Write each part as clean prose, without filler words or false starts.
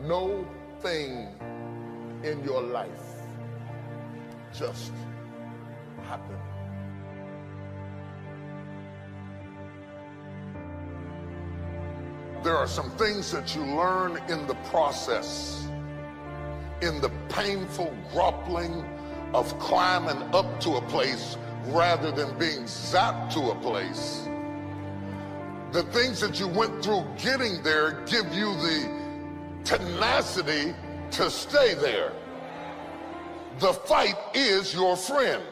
no thing in your life just happen. There are some things that you learn in the process, in the painful grappling of climbing up to a place rather than being zapped to a place. The things that you went through getting there give you the tenacity to stay there. The fight is your friend.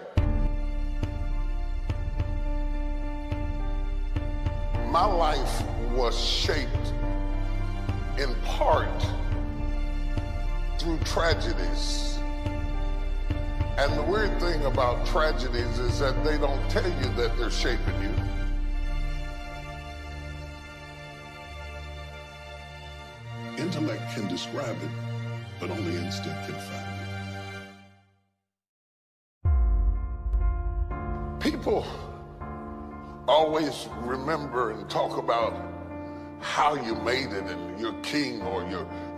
My life was shaped in part through tragedies. And the weird thing about tragedies is that they don't tell you that they're shaping you. Intellect can describe it, but only instinct can find it. People always remember and talk about how you made it and you're king or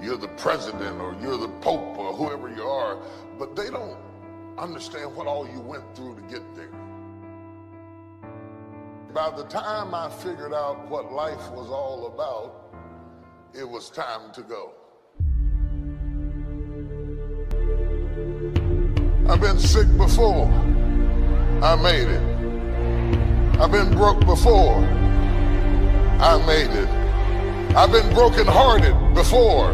you're the president or you're the pope or whoever you are, but they don't understand what all you went through to get there. By the time I figured out what life was all about, it was time to go. I've been sick before. I made it. I've been broke before. I made it. I've been brokenhearted before.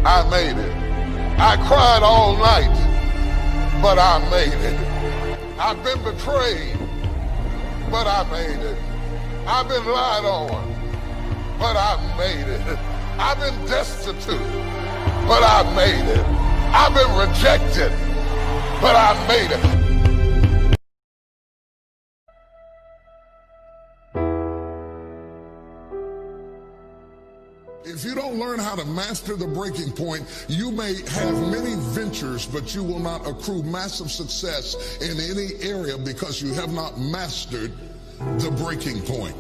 I made it. I cried all night, but I made it. I've been betrayed, but I made it. I've been lied on, but I made it. I've been destitute, but I made it. I've been rejected, but I made it. If you don't learn how to master the breaking point, you may have many ventures, but you will not accrue massive success in any area because you have not mastered the breaking point.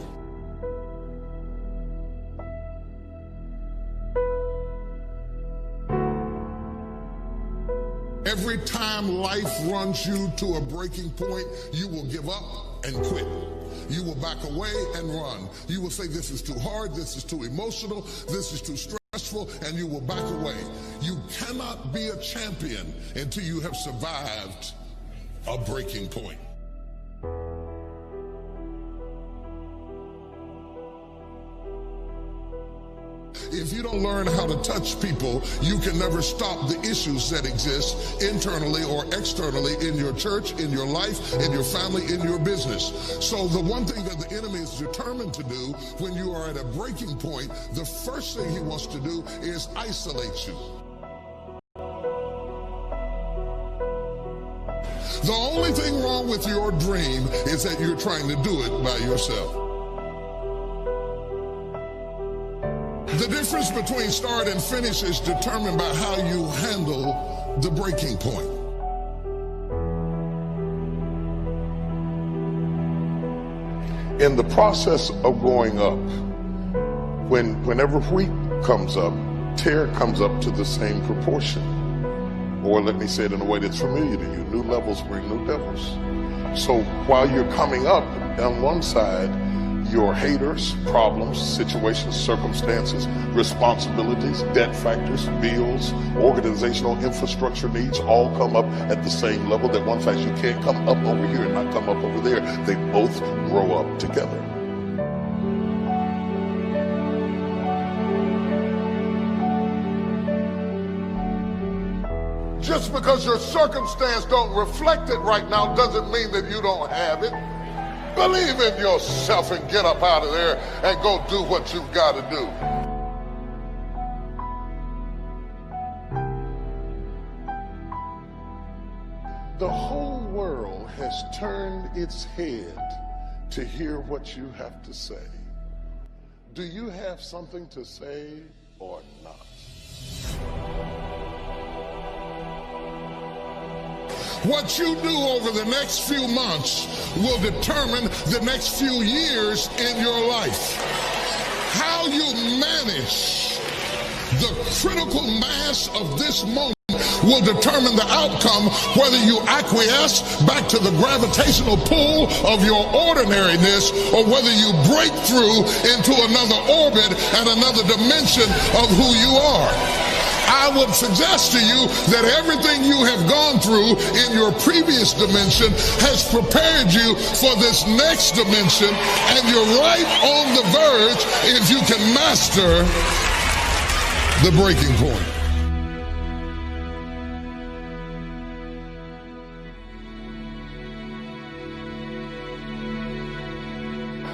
Every time life runs you to a breaking point, you will give up and quit. You will back away and run. You will say, this is too hard, this is too emotional, this is too stressful, and you will back away. You cannot be a champion until you have survived a breaking point. If you don't learn how to touch people, you can never stop the issues that exist internally or externally in your church, in your life, in your family, in your business. So the one thing that the enemy is determined to do when you are at a breaking point, the first thing he wants to do is isolate you. The only thing wrong with your dream is that you're trying to do it by yourself. The difference between start and finish is determined by how you handle the breaking point. In the process of going up, whenever wheat comes up, tear comes up to the same proportion. Or let me say it in a way that's familiar to you, new levels bring new devils. So while you're coming up, on one side, your haters, problems, situations, circumstances, responsibilities, debt factors, bills, organizational infrastructure needs all come up at the same level. That one fact, you can't come up over here and not come up over there. They both grow up together. Just because your circumstance don't reflect it right now doesn't mean that you don't have it. Believe in yourself and get up out of there and go do what you've got to do. The whole world has turned its head to hear what you have to say. Do you have something to say or not? What you do over the next few months will determine the next few years in your life. How you manage The critical mass of this moment will determine the outcome, whether you acquiesce back to the gravitational pull of your ordinariness or whether you break through into another orbit and another dimension of who you are. I would suggest to you that everything you have gone through in your previous dimension has prepared you for this next dimension, and you're right on the verge if you can master the breaking point.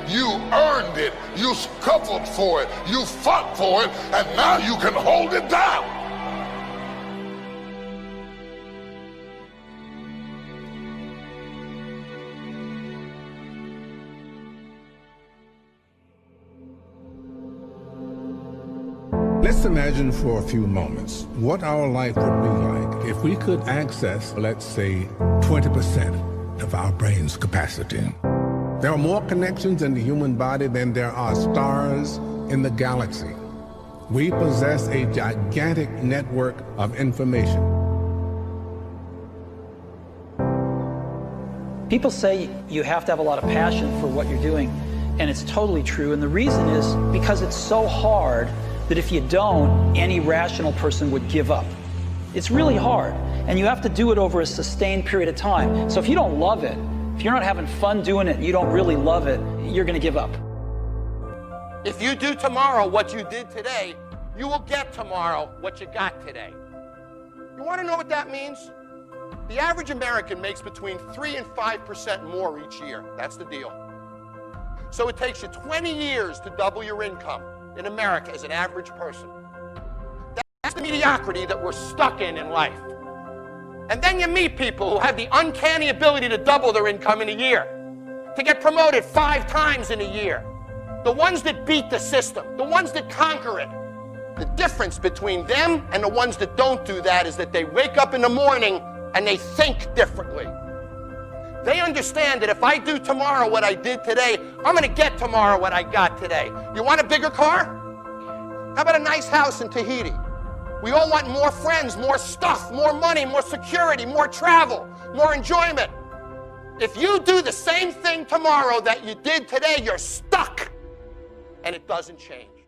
You earned it, you scuffled for it, you fought for it, and now you can hold it down. Let's imagine for a few moments what our life would be like if we could access, let's say, 20% of our brain's capacity. There are more connections in the human body than there are stars in the galaxy. We possess a gigantic network of information. People say you have to have a lot of passion for what you're doing, and it's totally true. And the reason is because it's so hard that if you don't, any rational person would give up. It's really hard, and you have to do it over a sustained period of time. So if you don't love it, if you're not having fun doing it, you don't really love it, you're going to give up. If you do tomorrow what you did today, you will get tomorrow what you got today. You want to know what that means? The average American makes between 3 and 5% more each year. That's the deal. So it takes you 20 years to double your income in America as an average person. That's the mediocrity that we're stuck in life. And then you meet people who have the uncanny ability to double their income in a year, to get promoted 5 times in a year. The ones that beat the system, the ones that conquer it. The difference between them and the ones that don't do that is that they wake up in the morning and they think differently. They understand that if I do tomorrow what I did today, I'm going to get tomorrow what I got today. You want a bigger car? How about a nice house in Tahiti? We all want more friends, more stuff, more money, more security, more travel, more enjoyment. If you do the same thing tomorrow that you did today, you're stuck, and it doesn't change.